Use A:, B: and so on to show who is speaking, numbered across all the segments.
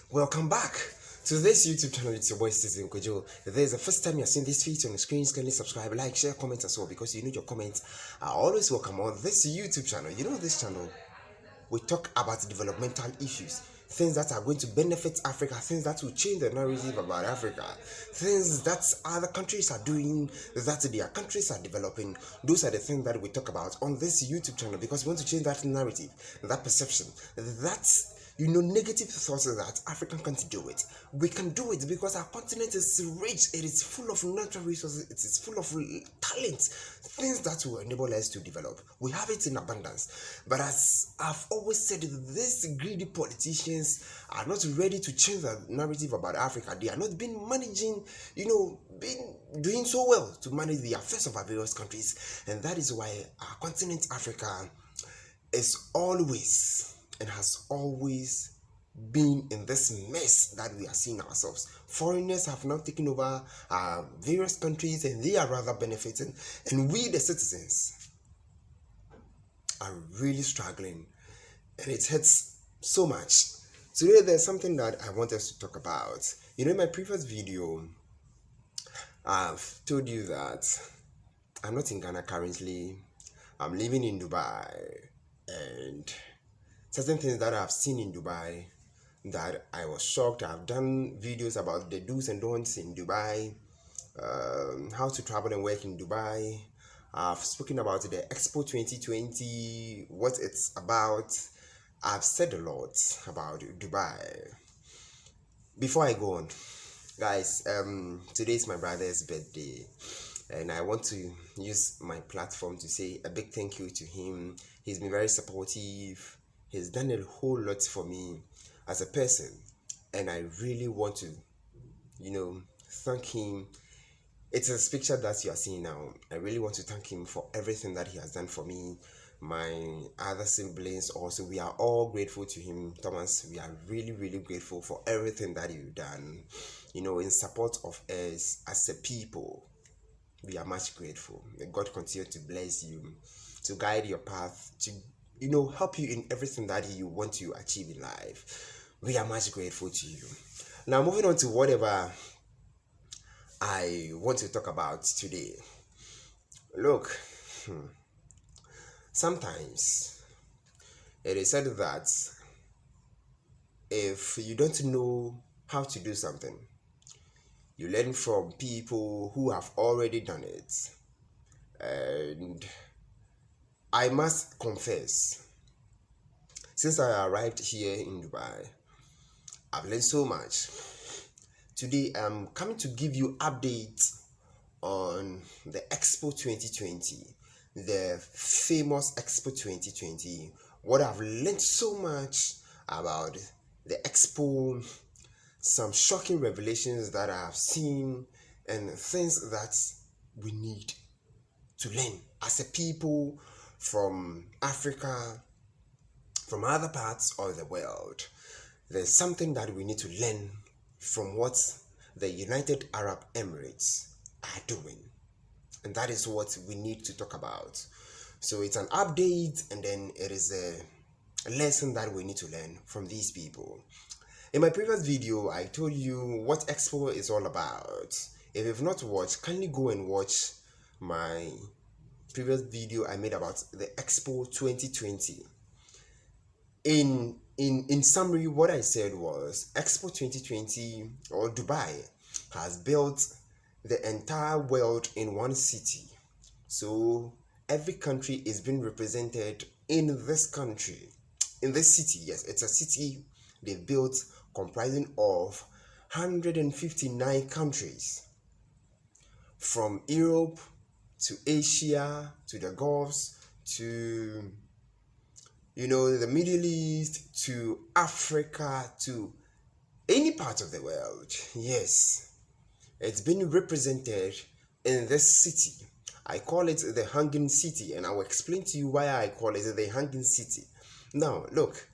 A: Welcome back to this YouTube channel. It's your boy Citizen Qwadjo. If there's the first time you're seeing this video on the screen, kindly subscribe, like, share, comment as well, because you know your comments are always welcome on this YouTube channel. You know, this channel, we talk about developmental issues, things that are going to benefit Africa, things that will change the narrative about Africa, things that other countries are doing, that their countries are developing. Those are the things that we talk about on this YouTube channel, because we want to change that narrative, that perception, that negative thoughts that Africa can't do it. We can do it because our continent is rich, it is full of natural resources, it is full of talent, things that will enable us to develop. We have it in abundance. But as I've always said, these greedy politicians are not ready to change the narrative about Africa. They are not been managing, been doing so well to manage the affairs of our various countries. And that is why our continent, Africa, is always and has always been in this mess that we are seeing ourselves. Foreigners have now taken over various countries and they are rather benefiting, and we the citizens are really struggling, and it hurts so much. Today there's something that I want us to talk about. In my previous video, I've told you that I'm not in Ghana currently. I'm living in Dubai, and certain things that I've seen in Dubai that I was shocked. I've done videos about the do's and don'ts in Dubai, how to travel and work in Dubai. I've spoken about the Expo 2020, what it's about. I've said a lot about Dubai. Before I go on, guys, today is my brother's birthday, and I want to use my platform to say a big thank you to him. He's been very supportive. He's done a whole lot for me as a person, and I really want to, thank him. It's a picture that you are seeing now. I really want to thank him for everything that he has done for me. My other siblings also, we are all grateful to him. Thomas, we are really, really grateful for everything that you've done, in support of us as a people. We are much grateful. May God continue to bless you, to guide your path, to help you in everything that you want to achieve in life. We are much grateful to you. Now, moving on to whatever I want to talk about today. Look, sometimes it is said that if you don't know how to do something, you learn from people who have already done it. And I must confess, since I arrived here in Dubai, I've learned so much. Today, I'm coming to give you updates on the Expo 2020, the famous Expo 2020. What I've learned so much about the Expo, some shocking revelations that I have seen, and things that we need to learn as a people from Africa, from other parts of the world. There's something that we need to learn from what the United Arab Emirates are doing, and that is what we need to talk about. So it's an update, and then it is a lesson that we need to learn from these people. In my previous video, I told you what Expo is all about. If you've not watched, kindly go and watch my previous video I made about the Expo 2020. In summary, what I said was Expo 2020, or Dubai, has built the entire world in one city. So every country is being represented in this country, in this city. Yes, it's a city they built comprising of 159 countries, from Europe to Asia to the Gulfs to the Middle East to Africa to any part of the world. Yes, it's been represented in this city. I call it the Hanging City, and I will explain to you why I call it the Hanging City. Now, look,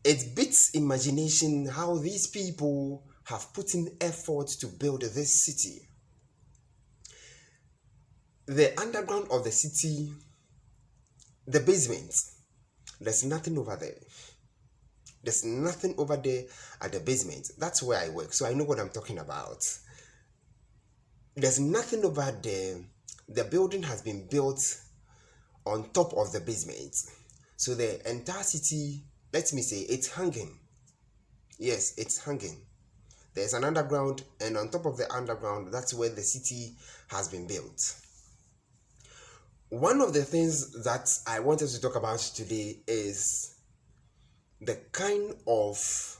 A: it beats imagination how these people have put in effort to build this city. The underground of the city, the basement, there's nothing over there. There's nothing over there at the basement. That's where I work, so I know what I'm talking about. There's nothing over there. The building has been built on top of the basement. So the entire city, let me say, it's hanging. Yes, it's hanging. There's an underground, and on top of the underground, that's where the city has been built. One of the things that I wanted to talk about today is the kind of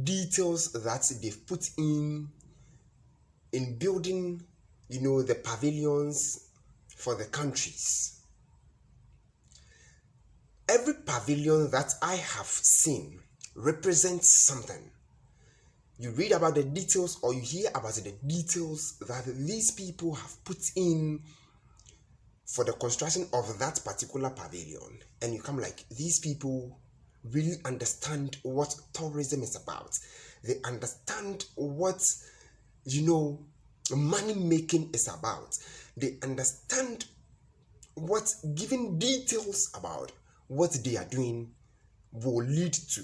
A: details that they've put in building, the pavilions for the countries. Every pavilion that I have seen represents something. You read about the details, or you hear about the details that these people have put in for the construction of that particular pavilion, and you come like, these people really understand what tourism is about. They understand what money making is about. They understand what giving details about what they are doing will lead to,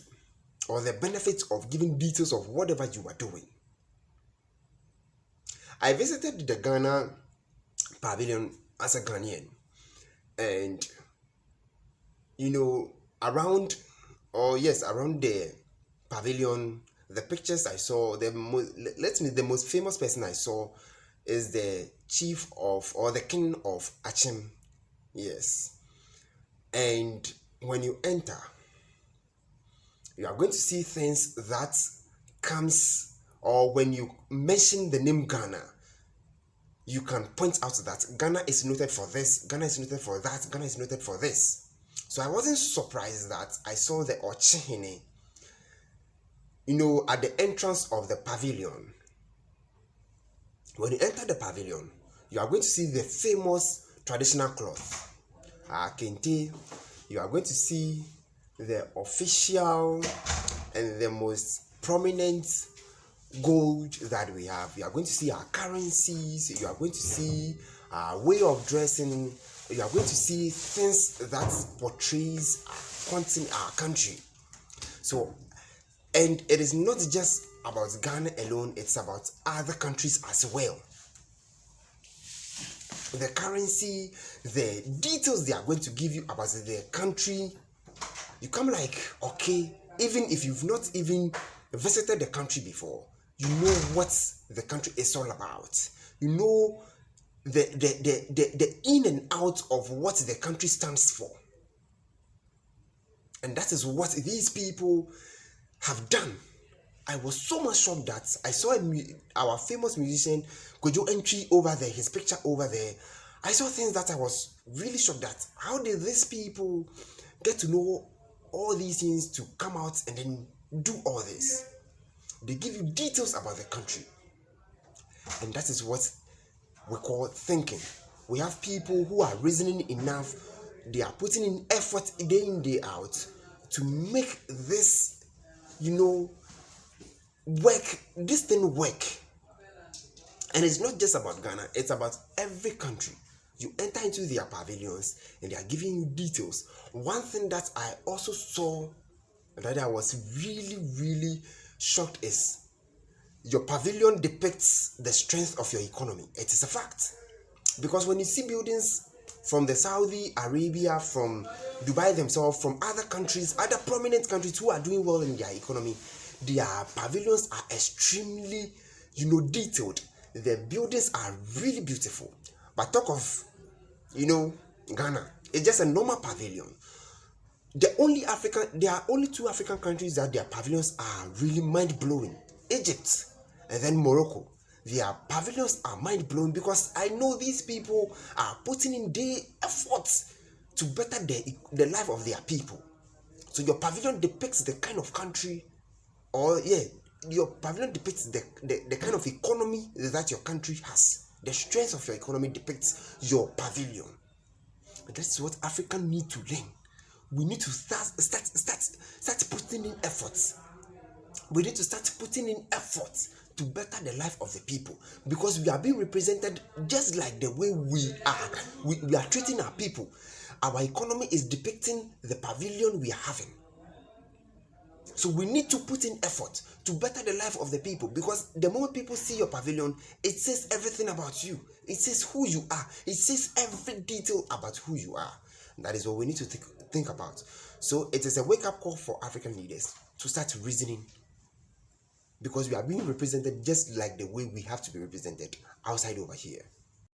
A: or the benefits of giving details of whatever you are doing. I visited the Ghana pavilion as a Ghanaian, and around the pavilion, the pictures I saw, the most famous person I saw is the chief of, or the king of Achim. Yes. And when you enter, you are going to see things that comes, or when you mention the name Ghana, you can point out that Ghana is noted for this, Ghana is noted for that, Ghana is noted for this. So I wasn't surprised that I saw the Ochihene, at the entrance of the pavilion. When you enter the pavilion, you are going to see the famous traditional cloth, Kente. You are going to see the official and the most prominent gold that we have. You are going to see our currencies. You are going to see our way of dressing. You are going to see things that portrays our country. So, and it is not just about Ghana alone, it's about other countries as well. The currency, the details they are going to give you about the country, you come like, okay, even if you've not even visited the country before, you know what the country is all about. You know the in and out of what the country stands for. And that is what these people have done. I was so much shocked that I saw our famous musician Qwadjo entry over there, his picture over there. I saw things that I was really shocked at. How did these people get to know all these things to come out and then do all this? They give you details about the country. And that is what we call thinking. We have people who are reasoning enough. They are putting in effort day in, day out to make this, this thing work. And it's not just about Ghana, it's about every country. You enter into their pavilions and they are giving you details. One thing that I also saw that I was really, really shocked is your pavilion depicts the strength of your economy. It is a fact. Because when you see buildings from the Saudi Arabia, from Dubai themselves, from other countries, other prominent countries who are doing well in their economy, their pavilions are extremely, detailed. The buildings are really beautiful. But talk of, Ghana, it's just a normal pavilion. There are only two African countries that their pavilions are really mind-blowing. Egypt and then Morocco. Their pavilions are mind-blowing because I know these people are putting in their efforts to better the life of their people. So your pavilion depicts the kind of country, your pavilion depicts the kind of economy that your country has. The strength of your economy depicts your pavilion. And that's what Africans need to learn. We need to start putting in efforts. We need to start putting in efforts to better the life of the people, because we are being represented just like the way we are. We are treating our people. Our economy is depicting the pavilion we are having. So we need to put in effort to better the life of the people, because the moment people see your pavilion, it says everything about you. It says who you are. It says every detail about who you are. That is what we need to think about. So it is a wake-up call for African leaders to start reasoning, because we are being represented just like the way we have to be represented outside over here.